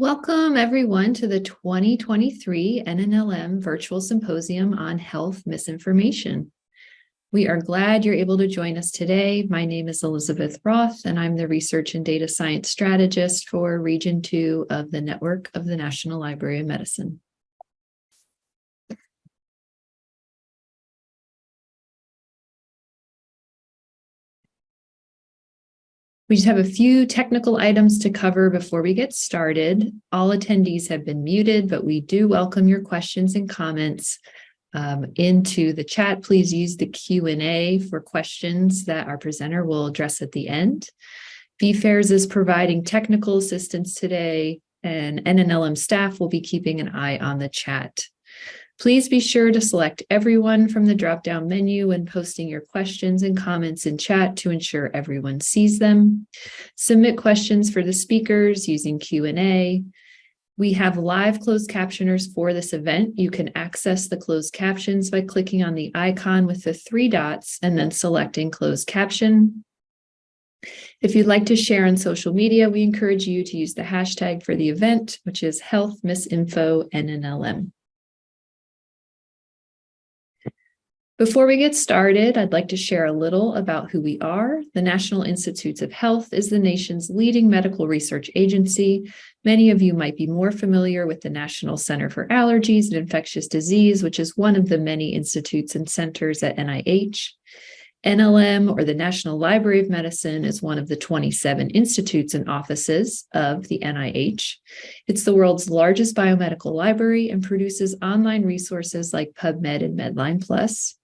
Welcome, everyone, to the 2023 NNLM Virtual Symposium on Health Misinformation. We are glad you're able to join us today. My name is Elizabeth Roth, and I'm the Research and Data Science Strategist for Region 2 of the Network of the National Library of Medicine. We just have a few technical items to cover before we get started. All attendees have been muted, but we do welcome your questions and comments into the chat. Please use the Q&A for questions that our presenter will address at the end. BFARS is providing technical assistance today, and NNLM staff will be keeping an eye on the chat. Please be sure to select everyone from the drop-down menu when posting your questions and comments in chat to ensure everyone sees them. Submit questions for the speakers using Q&A. We have live closed captioners for this event. You can access the closed captions by clicking on the icon with the 3 dots and then selecting closed caption. If you'd like to share on social media, we encourage you to use the hashtag for the event, which is HealthMisinfoNNLM. Before we get started, I'd like to share a little about who we are. The National Institutes of Health is the nation's leading medical research agency. Many of you might be more familiar with the National Center for Allergies and Infectious Disease, which is one of the many institutes and centers at NIH. NLM, or the National Library of Medicine, is one of the 27 institutes and offices of the NIH. It's the world's largest biomedical library and produces online resources like PubMed and Medline+.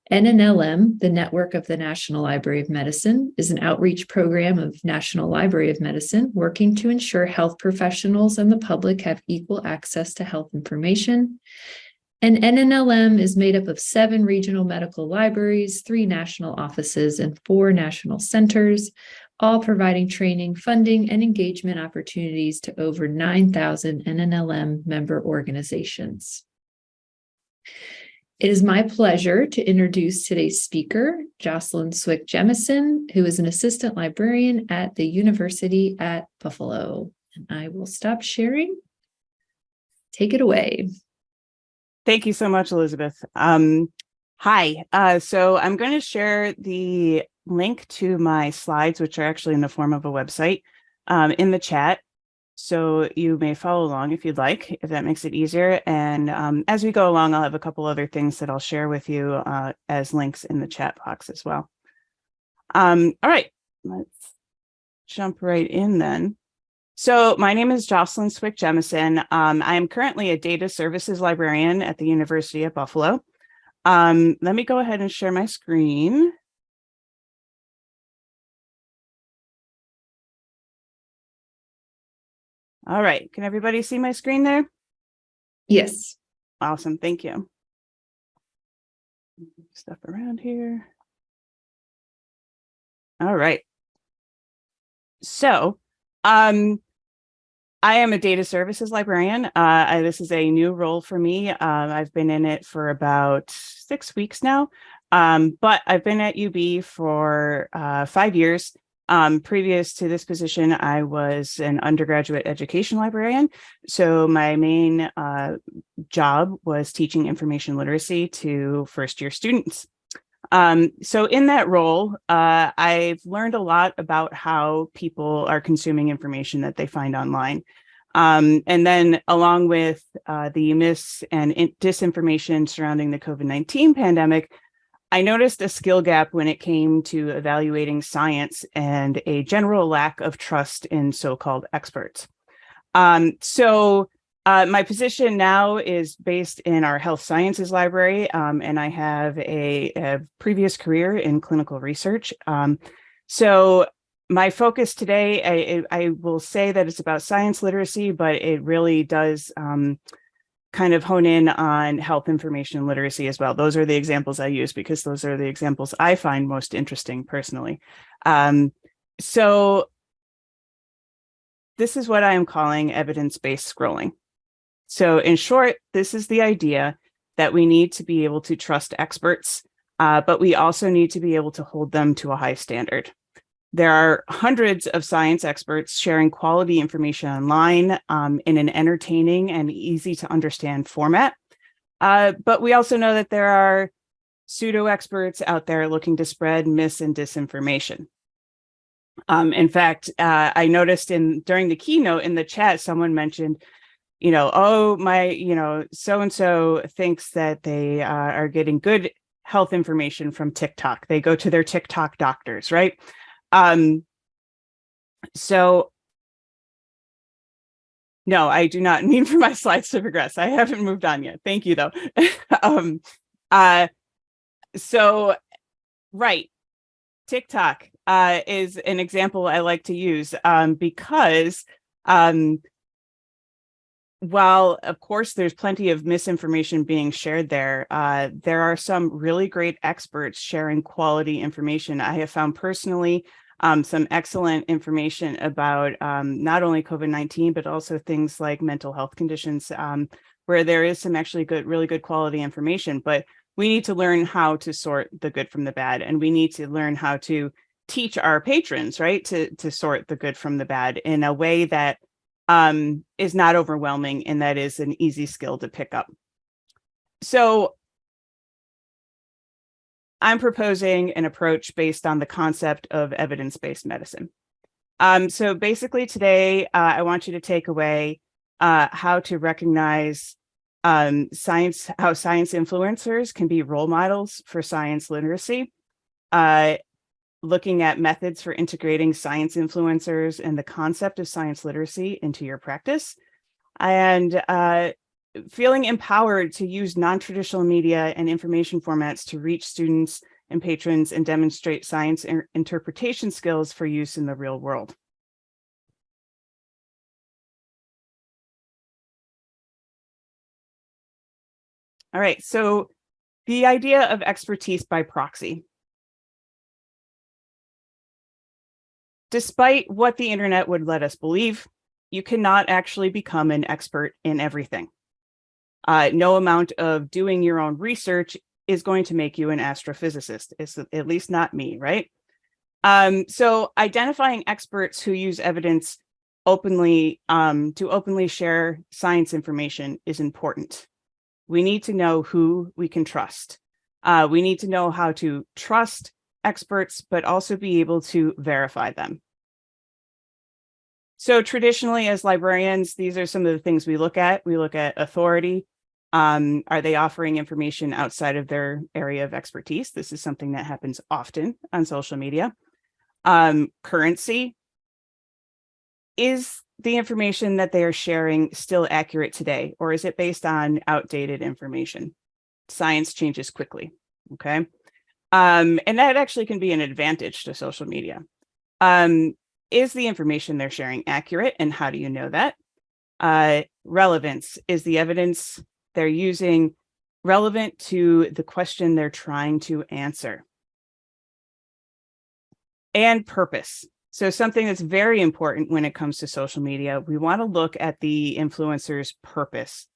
NNLM, the Network of the National Library of Medicine, is an outreach program of National Library of Medicine working to ensure health professionals and the public have equal access to health information. And NNLM is made up of 7 regional medical libraries, 3 national offices, and 4 national centers, all providing training, funding, and engagement opportunities to over 9,000 NNLM member organizations. It is my pleasure to introduce today's speaker, Jocelyn Swick-Jemison, who is an assistant librarian at the University at Buffalo. And I will stop sharing. Take it away. Thank you so much, Elizabeth. Hi, so I'm going to share the link to my slides, which are actually in the form of a website, in the chat. So you may follow along if you'd like, if that makes it easier. And as we go along, I'll have a couple other things that I'll share with you as links in the chat box as well. All right, let's jump right in then. So my name is Jocelyn Swick-Jemison. I am currently a data services librarian at the University at Buffalo. Let me go ahead and share my screen. All right, can everybody see my screen there? Yes. Awesome, thank you. Stuff around here. All right. So, I am a data services librarian. This is a new role for me. I've been in it for about 6 weeks now, but I've been at UB for 5 years. Previous to this position, I was an undergraduate education librarian. So my main job was teaching information literacy to first-year students. So in that role, I've learned a lot about how people are consuming information that they find online. And then along with the mis and disinformation surrounding the COVID-19 pandemic, I noticed a skill gap when it came to evaluating science and a general lack of trust in so-called experts. My position now is based in our health sciences library, and I have a previous career in clinical research. So my focus today, I will say that it's about science literacy, but it really does kind of hone in on health information literacy as well. Those are the examples I use because those are the examples I find most interesting personally. So this is what I am calling evidence-based scrolling. So in short, this is the idea that we need to be able to trust experts, but we also need to be able to hold them to a high standard. There are hundreds of science experts sharing quality information online in an entertaining and easy to understand format. But we also know that there are pseudo experts out there looking to spread mis and disinformation. In fact, I noticed during the keynote in the chat, someone mentioned, oh, my, so-and-so thinks that they are getting good health information from TikTok. They go to their TikTok doctors, right? So no, I do not mean for my slides to progress. I haven't moved on yet. Thank you, though. Right, TikTok is an example I like to use because while, of course, there's plenty of misinformation being shared there, there are some really great experts sharing quality information. I have found personally some excellent information about not only COVID-19, but also things like mental health conditions, where there is some actually really good quality information. But we need to learn how to sort the good from the bad, and we need to learn how to teach our patrons, right, to sort the good from the bad in a way that is not overwhelming and that is an easy skill to pick up. So I'm proposing an approach based on the concept of evidence-based medicine. So basically today, I want you to take away how to recognize how science influencers can be role models for science literacy, looking at methods for integrating science influencers and the concept of science literacy into your practice, and feeling empowered to use non-traditional media and information formats to reach students and patrons and demonstrate science interpretation skills for use in the real world. All right, so the idea of expertise by proxy. Despite what the internet would let us believe, you cannot actually become an expert in everything. No amount of doing your own research is going to make you an astrophysicist. It's at least not me, right? So identifying experts who use evidence openly to openly share science information is important. We need to know who we can trust. We need to know how to trust experts, but also be able to verify them. So traditionally, as librarians, these are some of the things we look at. We look at authority. Are they offering information outside of their area of expertise? This is something that happens often on social media. Currency. Is the information that they are sharing still accurate today, or is it based on outdated information? Science changes quickly, okay? And that actually can be an advantage to social media. Is the information they're sharing accurate, and how do you know that? Relevance. Is the evidence they're using relevant to the question they're trying to answer? And purpose. So something that's very important when it comes to social media, we want to look at the influencer's purpose.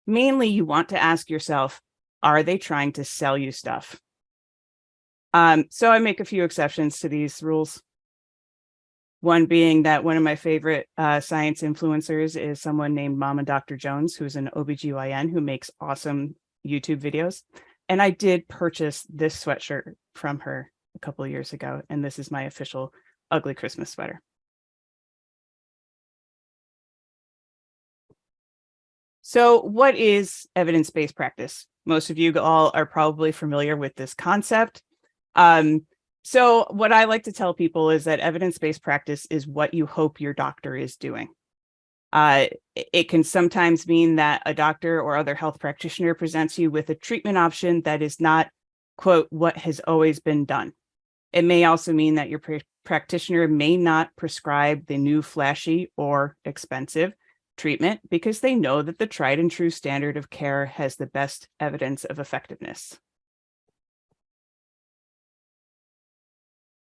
Mainly, you want to ask yourself, are they trying to sell you stuff? So I make a few exceptions to these rules. One being that one of my favorite science influencers is someone named Mama Dr. Jones, who's an OBGYN who makes awesome YouTube videos. And I did purchase this sweatshirt from her a couple of years ago, and this is my official ugly Christmas sweater. So what is evidence-based practice? Most of you all are probably familiar with this concept. So what I like to tell people is that evidence-based practice is what you hope your doctor is doing. It can sometimes mean that a doctor or other health practitioner presents you with a treatment option that is not, quote, what has always been done. It may also mean that your practitioner may not prescribe the new flashy or expensive treatment because they know that the tried and true standard of care has the best evidence of effectiveness.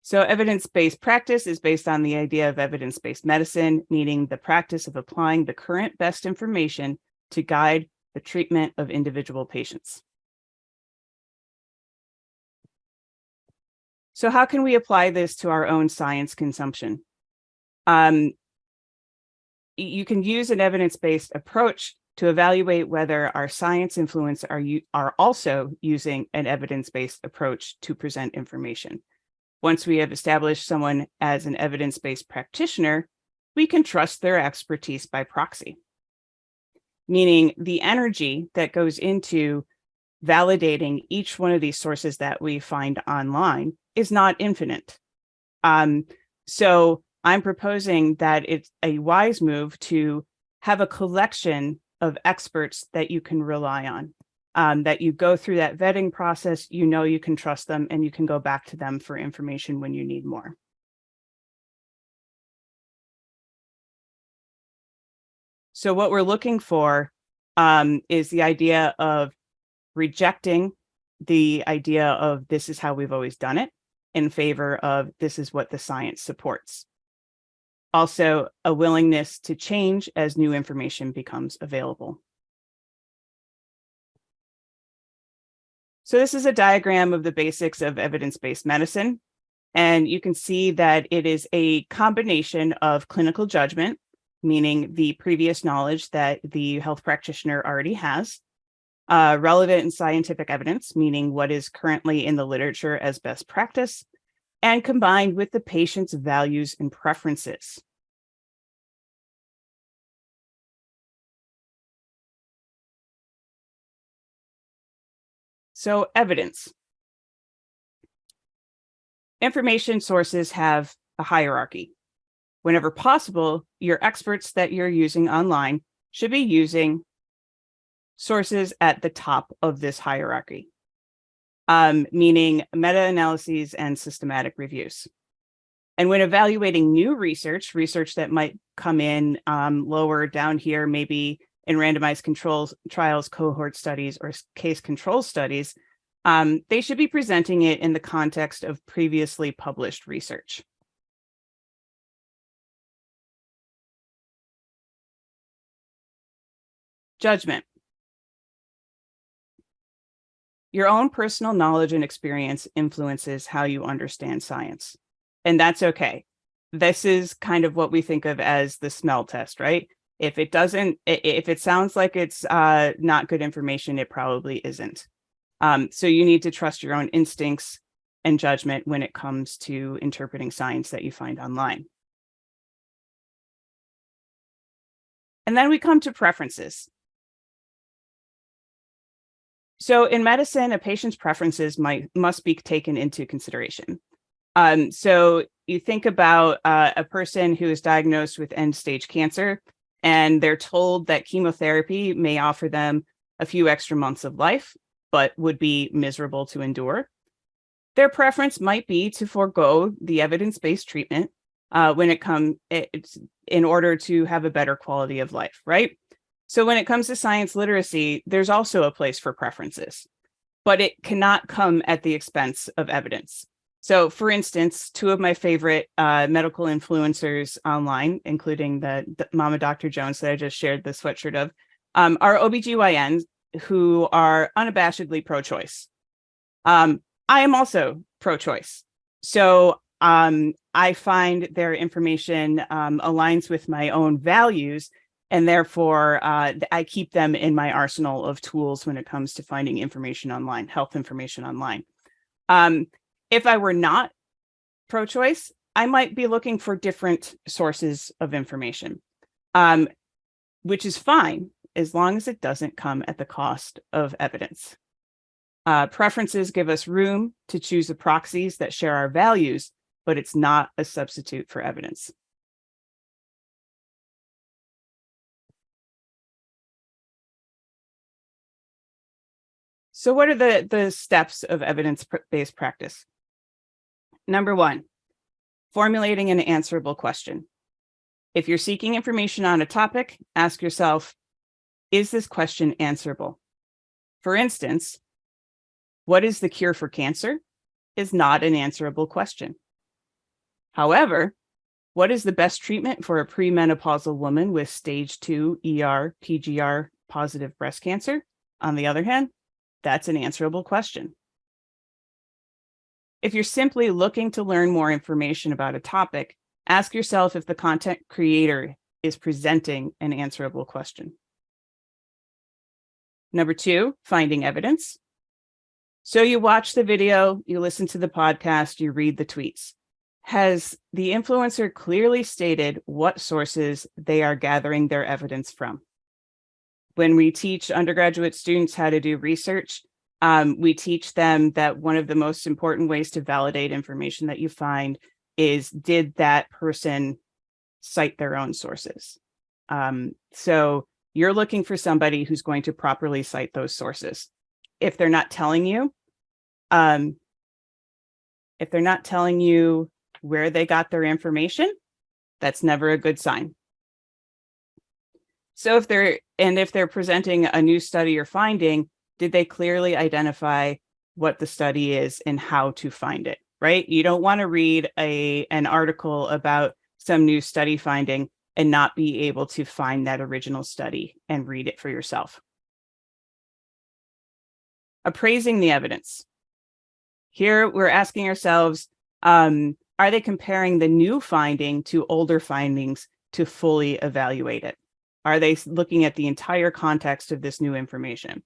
So evidence-based practice is based on the idea of evidence-based medicine, meaning the practice of applying the current best information to guide the treatment of individual patients. So how can we apply this to our own science consumption? You can use an evidence-based approach to evaluate whether our science influencers are also using an evidence-based approach to present information. Once we have established someone as an evidence-based practitioner, we can trust their expertise by proxy, meaning the energy that goes into validating each one of these sources that we find online is not infinite. So I'm proposing that it's a wise move to have a collection of experts that you can rely on, that you go through that vetting process, you know you can trust them, and you can go back to them for information when you need more. So what we're looking for is the idea of rejecting the idea of this is how we've always done it in favor of this is what the science supports. Also, a willingness to change as new information becomes available. So this is a diagram of the basics of evidence-based medicine. And you can see that it is a combination of clinical judgment, meaning the previous knowledge that the health practitioner already has, relevant and scientific evidence, meaning what is currently in the literature as best practice, and combined with the patient's values and preferences. So evidence. Information sources have a hierarchy. Whenever possible, your experts that you're using online should be using sources at the top of this hierarchy, meaning meta-analyses and systematic reviews. And when evaluating new research that might come in lower down here, maybe in randomized controls trials, cohort studies, or case control studies, they should be presenting it in the context of previously published research. Judgment. Your own personal knowledge and experience influences how you understand science. And that's okay. This is kind of what we think of as the smell test, right? If it sounds like it's not good information, it probably isn't. So you need to trust your own instincts and judgment when it comes to interpreting science that you find online. And then we come to preferences. So in medicine, a patient's preferences must be taken into consideration. So you think about a person who is diagnosed with end-stage cancer, and they're told that chemotherapy may offer them a few extra months of life, but would be miserable to endure. Their preference might be to forego the evidence-based treatment in order to have a better quality of life, right? So when it comes to science literacy, there's also a place for preferences, but it cannot come at the expense of evidence. So for instance, two of my favorite medical influencers online, including the Mama Dr. Jones that I just shared the sweatshirt of, are OBGYNs who are unabashedly pro-choice. I am also pro-choice. So I find their information aligns with my own values, and therefore I keep them in my arsenal of tools when it comes to finding information online, health information online. If I were not pro-choice, I might be looking for different sources of information, which is fine as long as it doesn't come at the cost of evidence. Preferences give us room to choose the proxies that share our values, but it's not a substitute for evidence. So what are the steps of evidence-based practice? Number one, formulating an answerable question. If you're seeking information on a topic, ask yourself, is this question answerable? For instance, what is the cure for cancer? Is not an answerable question. However, what is the best treatment for a premenopausal woman with stage 2 ER, PGR positive breast cancer? On the other hand, that's an answerable question. If you're simply looking to learn more information about a topic, ask yourself if the content creator is presenting an answerable question. Number 2, finding evidence. So you watch the video, you listen to the podcast, you read the tweets. Has the influencer clearly stated what sources they are gathering their evidence from? When we teach undergraduate students how to do research, we teach them that one of the most important ways to validate information that you find is, did that person cite their own sources? So you're looking for somebody who's going to properly cite those sources. If they're not telling you, where they got their information, that's never a good sign. So if they're presenting a new study or finding, did they clearly identify what the study is and how to find it, right? You don't want to read an article about some new study finding and not be able to find that original study and read it for yourself. Appraising the evidence. Here we're asking ourselves, are they comparing the new finding to older findings to fully evaluate it? Are they looking at the entire context of this new information?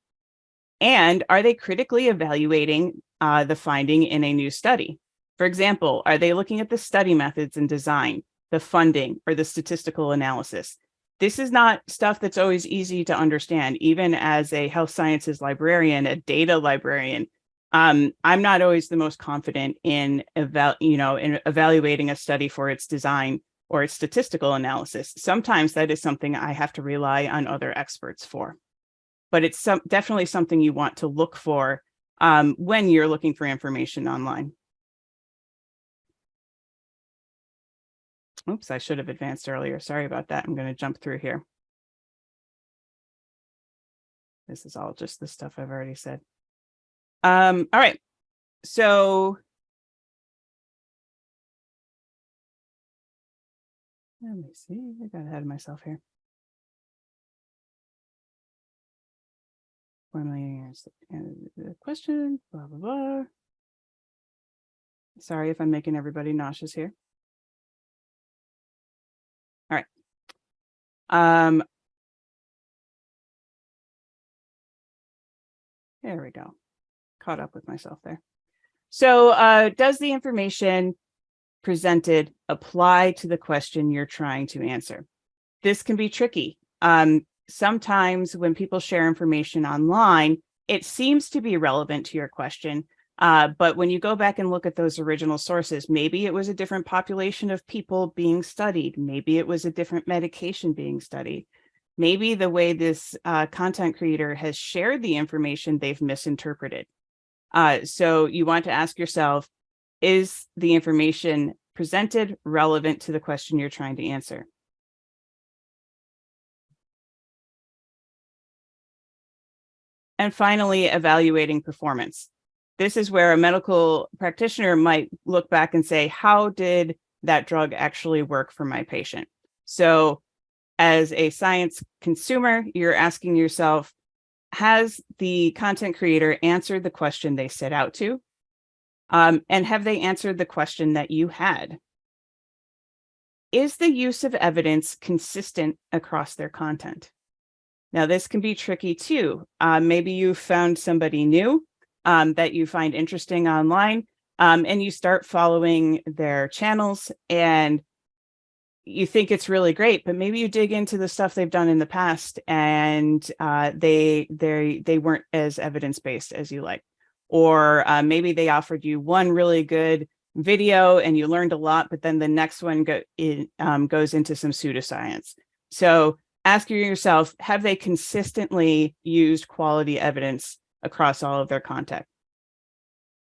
And are they critically evaluating the finding in a new study? For example, are they looking at the study methods and design, the funding, or the statistical analysis? This is not stuff that's always easy to understand. Even as a health sciences librarian, a data librarian, I'm not always the most confident in evaluating a study for its design or its statistical analysis. Sometimes that is something I have to rely on other experts for. But it's definitely something you want to look for when you're looking for information online. Oops, I should have advanced earlier. Sorry about that. I'm going to jump through here. This is all just the stuff I've already said. All right. So let me see. I got ahead of myself here. Formulating the question, blah, blah, blah. Sorry if I'm making everybody nauseous here. All right. There we go. Caught up with myself there. So does the information presented apply to the question you're trying to answer? This can be tricky. Sometimes when people share information online, it seems to be relevant to your question. But when you go back and look at those original sources, maybe it was a different population of people being studied. Maybe it was a different medication being studied. Maybe the way this content creator has shared the information, they've misinterpreted. So you want to ask yourself, is the information presented relevant to the question you're trying to answer? And finally, evaluating performance. This is where a medical practitioner might look back and say, how did that drug actually work for my patient? So as a science consumer, you're asking yourself, has the content creator answered the question they set out to? And have they answered the question that you had? Is the use of evidence consistent across their content? Now, this can be tricky too. Maybe you found somebody new that you find interesting online, and you start following their channels and you think it's really great, but maybe you dig into the stuff they've done in the past and they weren't as evidence-based as you like. Or maybe they offered you one really good video and you learned a lot, but then the next one goes into some pseudoscience. So ask yourself, have they consistently used quality evidence across all of their content?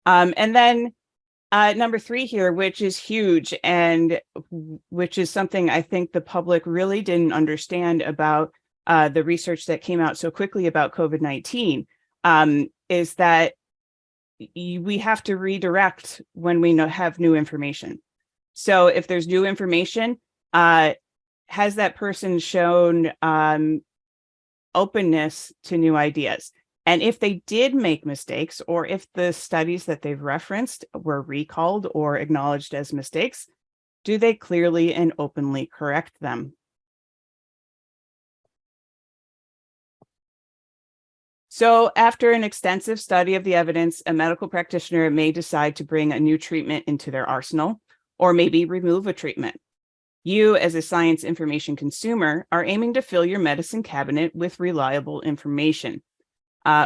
And then number 3 here, which is huge and which is something I think the public really didn't understand about the research that came out so quickly about COVID-19, is that we have to redirect when we have new information. So if there's new information, has that person shown openness to new ideas? And if they did make mistakes, or if the studies that they've referenced were recalled or acknowledged as mistakes, do they clearly and openly correct them? So after an extensive study of the evidence, a medical practitioner may decide to bring a new treatment into their arsenal, or maybe remove a treatment. You, as a science information consumer, are aiming to fill your medicine cabinet with reliable information.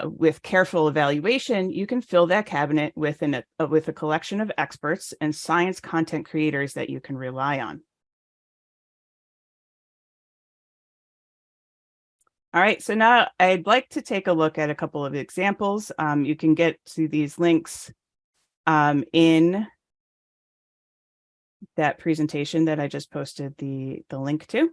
With careful evaluation, you can fill that cabinet with a collection of experts and science content creators that you can rely on. All right, so now I'd like to take a look at a couple of examples. You can get to these links in that presentation that I just posted the link to.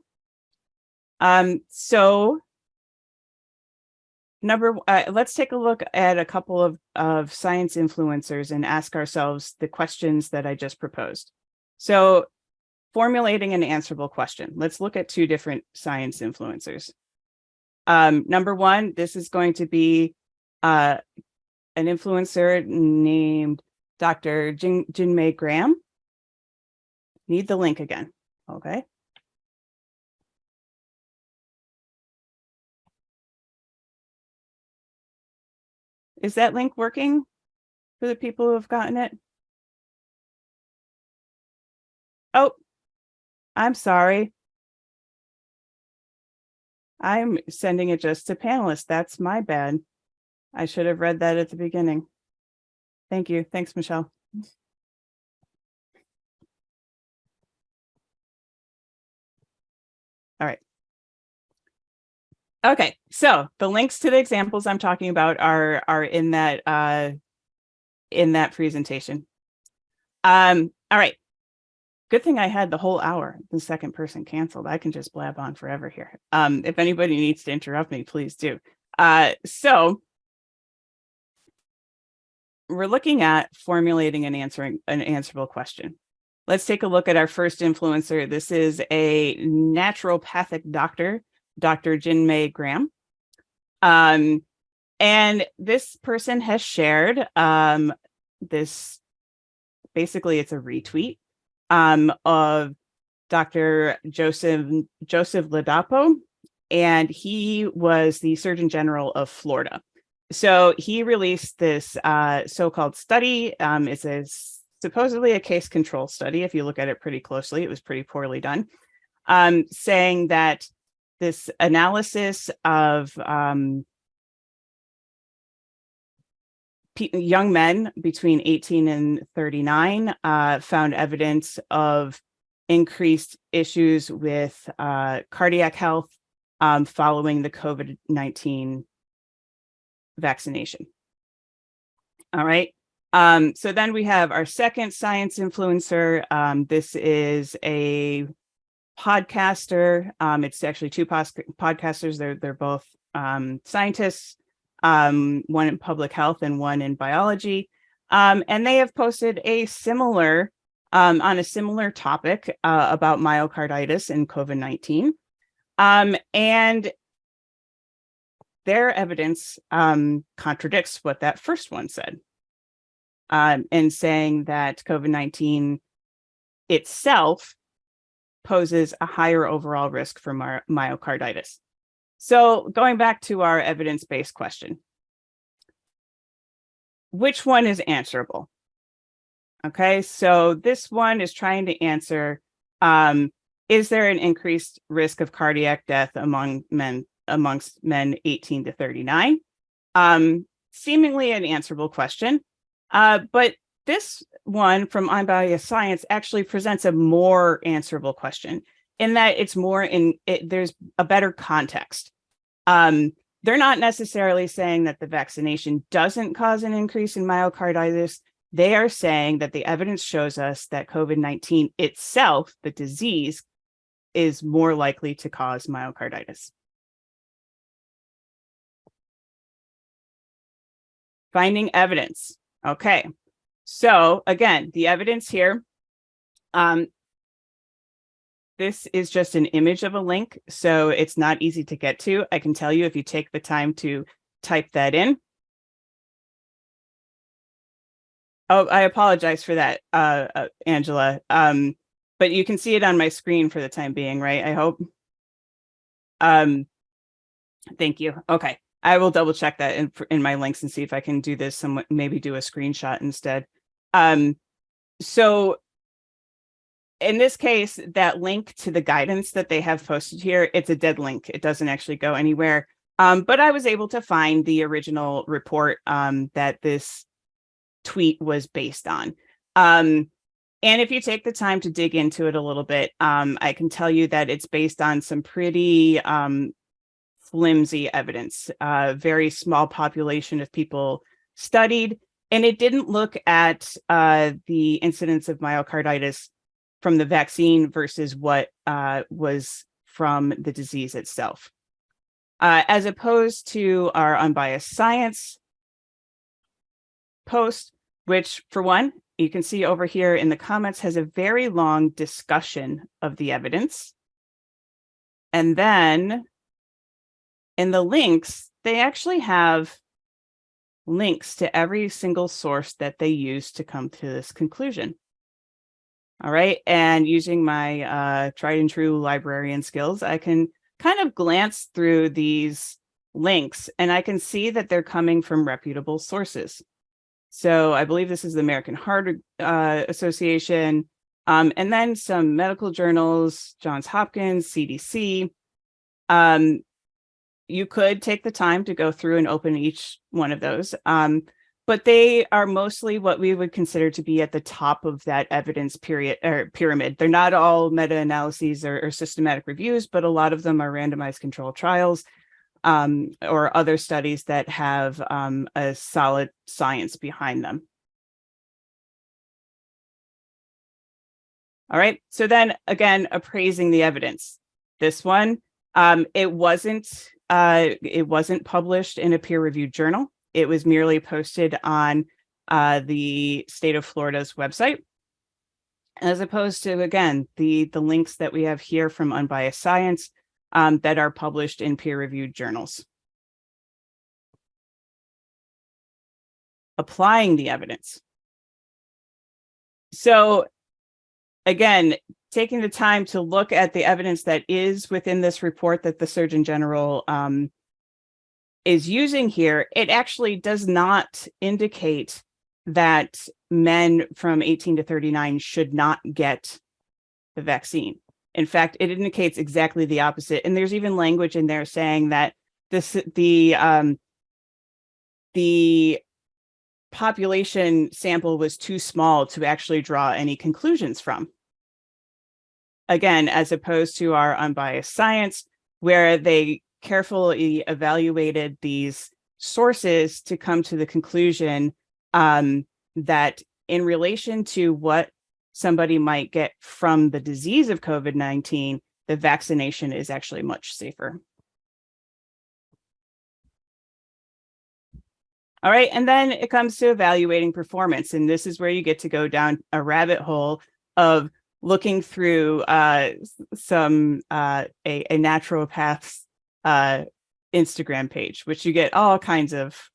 Let's take a look at a couple of science influencers and ask ourselves the questions that I just proposed. So formulating an answerable question. Let's look at two different science influencers. Number one, this is going to be an influencer named Dr. Jinmei Graham. Need the link again, okay? Is that link working for the people who have gotten it? Oh, I'm sorry. I'm sending it just to panelists. That's my bad. I should have read that at the beginning. Thank you. Thanks, Michelle. All right. Okay, so the links to the examples I'm talking about are in that presentation. All right. Good thing I had the whole hour. The second person canceled. I can just blab on forever here. If anybody needs to interrupt me, please do. So we're looking at formulating and answering an answerable question. Let's take a look at our first influencer. This is a naturopathic doctor, Dr. Jinmei Graham. And this person has shared this, basically it's a retweet of Dr. Joseph Ladapo, and he was the Surgeon General of Florida. So he released this so-called study. It's supposedly a case control study. If you look at it pretty closely, it was pretty poorly done, saying that this analysis of young men between 18 and 39 found evidence of increased issues with cardiac health following the COVID-19 vaccination. All right. So then we have our second science influencer. This is a podcaster. It's actually two podcasters. They're both scientists, one in public health and one in biology. And they have posted a similar on a similar topic about myocarditis and COVID-19. And their evidence contradicts what that first one said, and saying that COVID-19 itself poses a higher overall risk for myocarditis. So going back to our evidence-based question, which one is answerable? Okay, so this one is trying to answer, is there an increased risk of cardiac death amongst men 18 to 39? Seemingly an answerable question, but this one from Unbiased Science actually presents a more answerable question in that it's more there's a better context. They're not necessarily saying that the vaccination doesn't cause an increase in myocarditis. They are saying that the evidence shows us that COVID-19 itself, the disease, is more likely to cause myocarditis. Finding evidence. Okay. So again, the evidence here, this is just an image of a link, so it's not easy to get to. I can tell you if you take the time to type that in. Oh, I apologize for that, Angela. But you can see it on my screen for the time being, right? I hope. Thank you. Okay. I will double check that in my links and see if I can do this somewhat, maybe do a screenshot instead. So in this case, that link to the guidance that they have posted here, it's a dead link. It doesn't actually go anywhere. But I was able to find the original report that this tweet was based on. And if you take the time to dig into it a little bit, I can tell you that it's based on some pretty flimsy evidence, very small population of people studied, and it didn't look at the incidence of myocarditis from the vaccine versus what was from the disease itself. As opposed to our unbiased science post, which for one, you can see over here in the comments has a very long discussion of the evidence. And then in the links, they actually have links to every single source that they use to come to this conclusion. All right. And using my tried and true librarian skills, I can kind of glance through these links and I can see that they're coming from reputable sources. So I believe this is the American Heart Association, and then some medical journals, Johns Hopkins, CDC. You could take the time to go through and open each one of those. But they are mostly what we would consider to be at the top of that evidence pyramid. They're not all meta-analyses or systematic reviews, but a lot of them are randomized controlled trials or other studies that have a solid science behind them. All right, so then again, appraising the evidence. This one, it wasn't published in a peer-reviewed journal. It was merely posted on the state of Florida's website, as opposed to, again, the links that we have here from Unbiased Science that are published in peer-reviewed journals. Applying the evidence. So again, taking the time to look at the evidence that is within this report that the Surgeon General is using here, it actually does not indicate that men from 18 to 39 should not get the vaccine. In fact, it indicates exactly the opposite. And there's even language in there saying that the population sample was too small to actually draw any conclusions from. Again, as opposed to our unbiased science, where they carefully evaluated these sources to come to the conclusion that in relation to what somebody might get from the disease of COVID-19, the vaccination is actually much safer. All right, and then it comes to evaluating performance, and this is where you get to go down a rabbit hole of looking through a naturopath's Instagram page, which you get all kinds of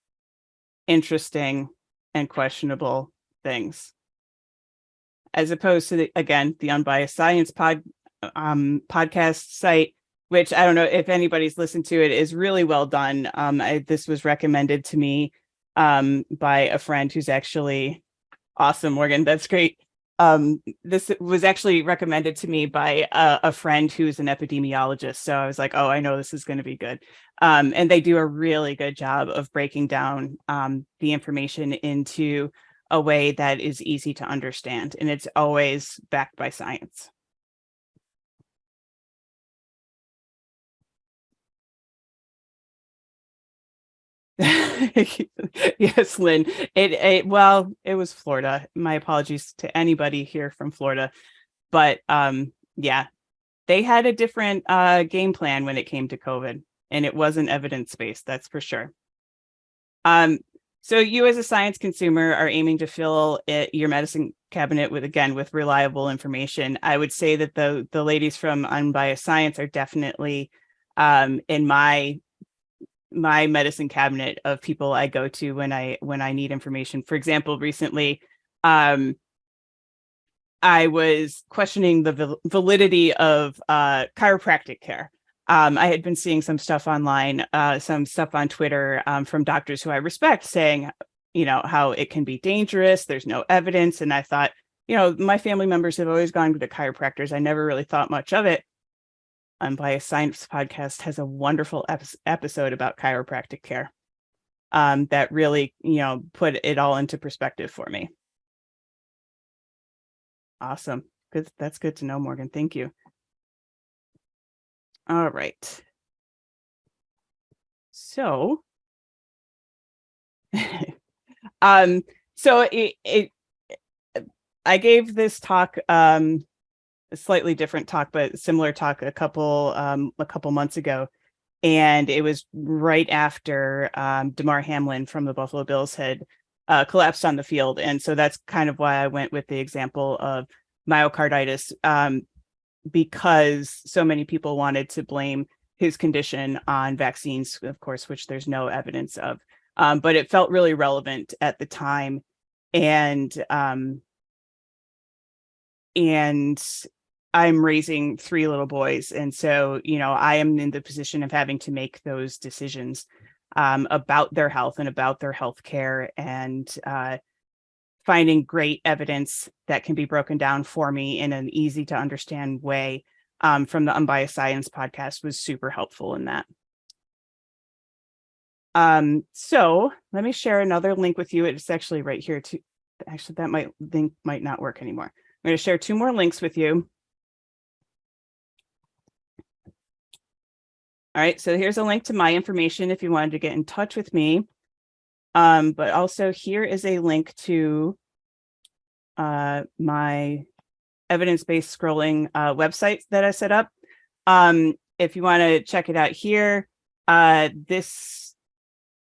interesting and questionable things, as opposed to the Unbiased Science podcast site, which I don't know if anybody's listened to it, is really well done. This was recommended to me by a friend who's actually awesome. Morgan, that's great. This was actually recommended to me by a friend who's an epidemiologist. So I was like, oh, I know this is going to be good. And they do a really good job of breaking down the information into a way that is easy to understand. And it's always backed by science. Yes, Lynn. It was Florida. My apologies to anybody here from Florida, but yeah, they had a different game plan when it came to COVID, and it wasn't evidence-based, that's for sure. So you as a science consumer are aiming to fill your medicine cabinet with reliable information. I would say that the ladies from Unbiased Science are definitely in my my medicine cabinet of people I go to when I need information. For example, recently, I was questioning the validity of chiropractic care. I had been seeing some stuff online, some stuff on Twitter from doctors who I respect saying, how it can be dangerous. There's no evidence. And I thought, my family members have always gone to chiropractors. I never really thought much of it. Unbiased Science podcast has a wonderful episode about chiropractic care that really, put it all into perspective for me. Awesome. Good. That's good to know, Morgan. Thank you. All right. So, so I gave this talk, a slightly different talk, but similar talk a couple months ago. And it was right after Damar Hamlin from the Buffalo Bills had collapsed on the field. And so that's kind of why I went with the example of myocarditis, because so many people wanted to blame his condition on vaccines, of course, which there's no evidence of. But it felt really relevant at the time. And I'm raising 3 little boys. And so, I am in the position of having to make those decisions about their health and about their health care, and finding great evidence that can be broken down for me in an easy to understand way from the Unbiased Science podcast was super helpful in that. So let me share another link with you. It's actually right here too. Actually, that link might not work anymore. I'm going to share 2 more links with you. All right, so here's a link to my information if you wanted to get in touch with me. But also here is a link to my evidence-based scrolling website that I set up. If you want to check it out here, this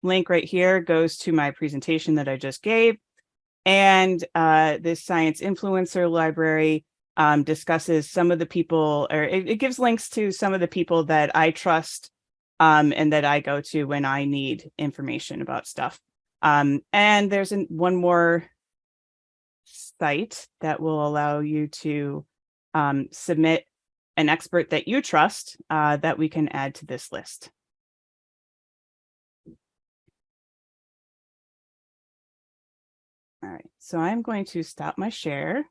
link right here goes to my presentation that I just gave. And this science influencer library discusses some of the people, or it gives links to some of the people that I trust and that I go to when I need information about stuff. And there's one more site that will allow you to submit an expert that you trust that we can add to this list. All right, so I'm going to stop my share.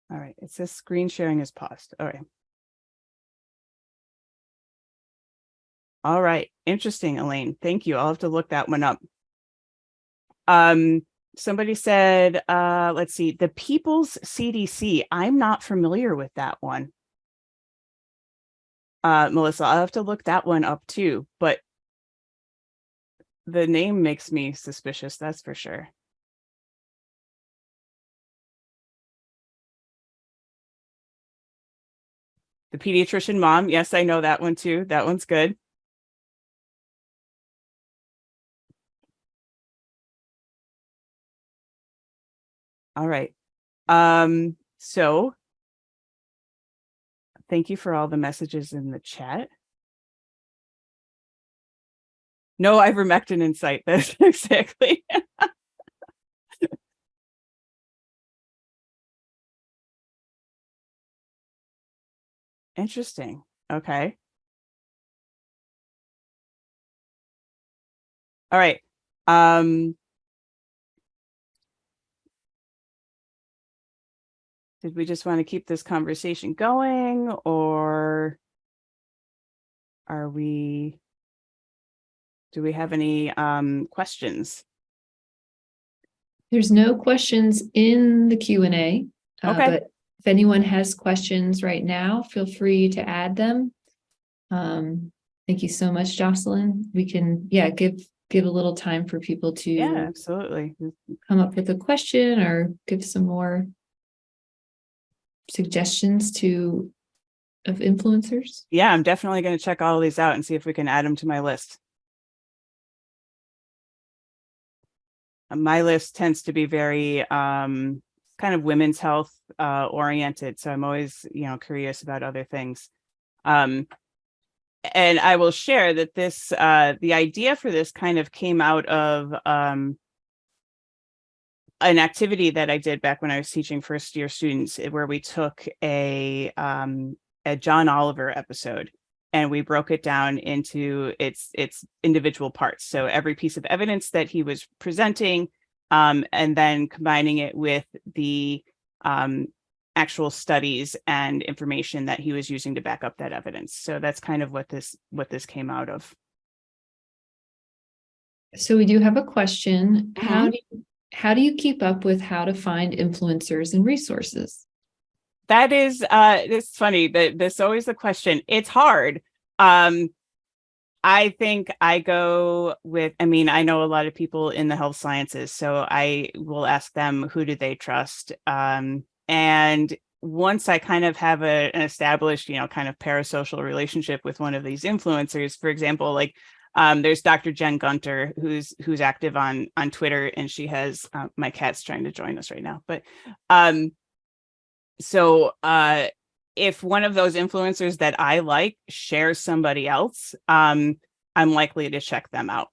All right, it says screen sharing is paused. All right. All right, interesting, Elaine. Thank you. I'll have to look that one up. Somebody said, let's see, the People's CDC. I'm not familiar with that one. Melissa, I'll have to look that one up too, but the name makes me suspicious, that's for sure. The Pediatrician Mom. Yes, I know that one too. That one's good. All right. So thank you for all the messages in the chat. No ivermectin in sight. That's exactly. Interesting. Okay. All right. Did we just want to keep this conversation going, or do we have any questions? There's no questions in the Q&A, Okay. But if anyone has questions right now, feel free to add them. Thank you so much, Jocelyn. We can, give a little time for people to absolutely come up with a question or give some more suggestions of influencers. Yeah, I'm definitely going to check all of these out and see if we can add them to my list. My list tends to be very kind of women's health oriented. So I'm always, curious about other things. And I will share that this, the idea for this kind of came out of an activity that I did back when I was teaching first year students, where we took a John Oliver episode and we broke it down into its individual parts. So every piece of evidence that he was presenting, and then combining it with the actual studies and information that he was using to back up that evidence. So that's kind of what this came out of. So we do have a question. Mhm. How do you keep up with how to find influencers and resources? That is, it's funny that this is always the question. It's hard. I think I go with, I know a lot of people in the health sciences, so I will ask them, who do they trust? And once I kind of have an established, kind of parasocial relationship with one of these influencers, for example, like there's Dr. Jen Gunter, who's active on Twitter, and she has, my cat's trying to join us right now, but so if one of those influencers that I like shares somebody else, I'm likely to check them out.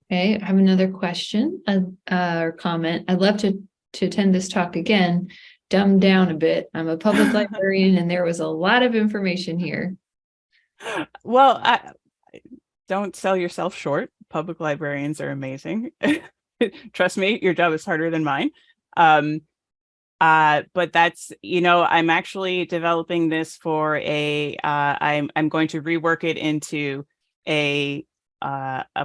Okay, I have another question or comment. I'd love to attend this talk again, dumbed down a bit. I'm a public librarian and there was a lot of information here. Well, don't sell yourself short. Public librarians are amazing. Trust me, your job is harder than mine. But that's, I'm actually developing this for I'm going to rework it into a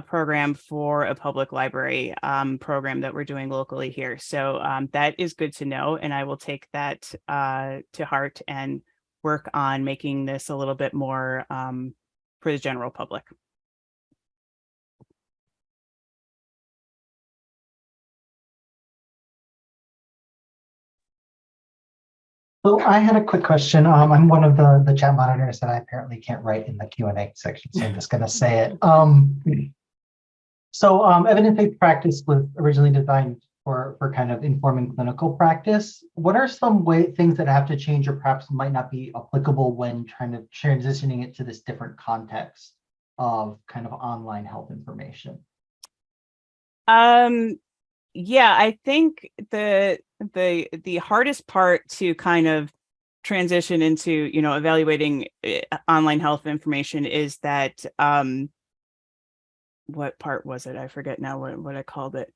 program for a public library program that we're doing locally here. So that is good to know. And I will take that to heart and work on making this a little bit more for the general public. So I had a quick question. I'm one of the chat monitors that I apparently can't write in the Q&A section, so I'm just going to say it. Evidence-based practice was originally designed for kind of informing clinical practice. What are some things that have to change or perhaps might not be applicable when trying to transitioning it to this different context of kind of online health information? Yeah, I think the hardest part to kind of transition into, evaluating online health information is that what part was it? I forget now what I called it.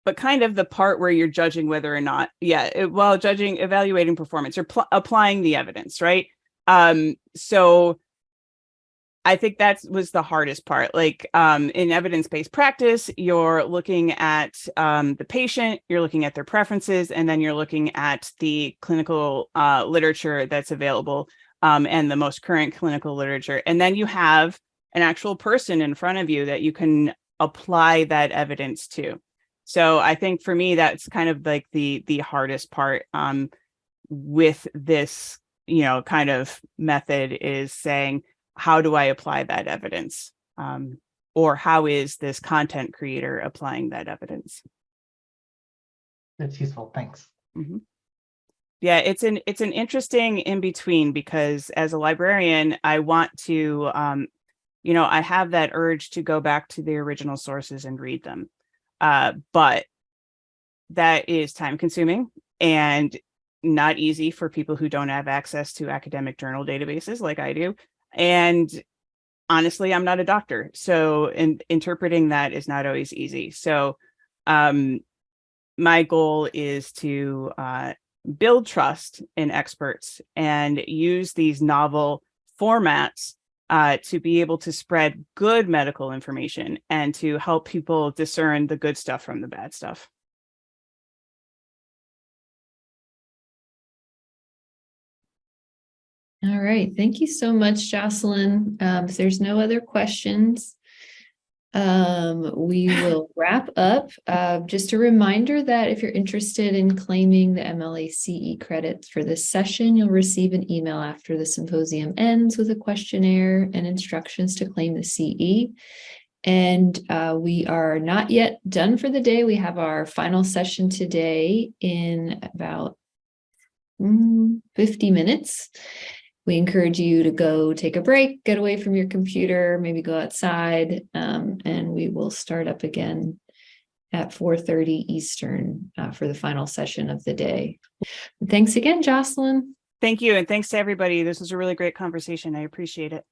But kind of the part where you're judging whether or not, evaluating performance or applying the evidence, right? So I think that was the hardest part. Like in evidence-based practice, you're looking at the patient, you're looking at their preferences, and then you're looking at the clinical literature that's available and the most current clinical literature. And then you have an actual person in front of you that you can apply that evidence to. So I think for me, that's kind of like the hardest part with this, kind of method is saying, how do I apply that evidence? Or how is this content creator applying that evidence? That's useful. Thanks. Mm-hmm. Yeah, it's an interesting in between, because as a librarian, I want to, I have that urge to go back to the original sources and read them. But that is time consuming and not easy for people who don't have access to academic journal databases like I do. And honestly, I'm not a doctor, so interpreting that is not always easy. So my goal is to build trust in experts and use these novel formats to be able to spread good medical information and to help people discern the good stuff from the bad stuff. All right. Thank you so much, Jocelyn. If there's no other questions, we will wrap up. Just a reminder that if you're interested in claiming the MLA CE credits for this session, you'll receive an email after the symposium ends with a questionnaire and instructions to claim the CE. And we are not yet done for the day. We have our final session today in about 50 minutes. We encourage you to go take a break, get away from your computer, maybe go outside, and we will start up again at 4:30 Eastern for the final session of the day. Thanks again, Jocelyn. Thank you. And thanks to everybody. This was a really great conversation. I appreciate it.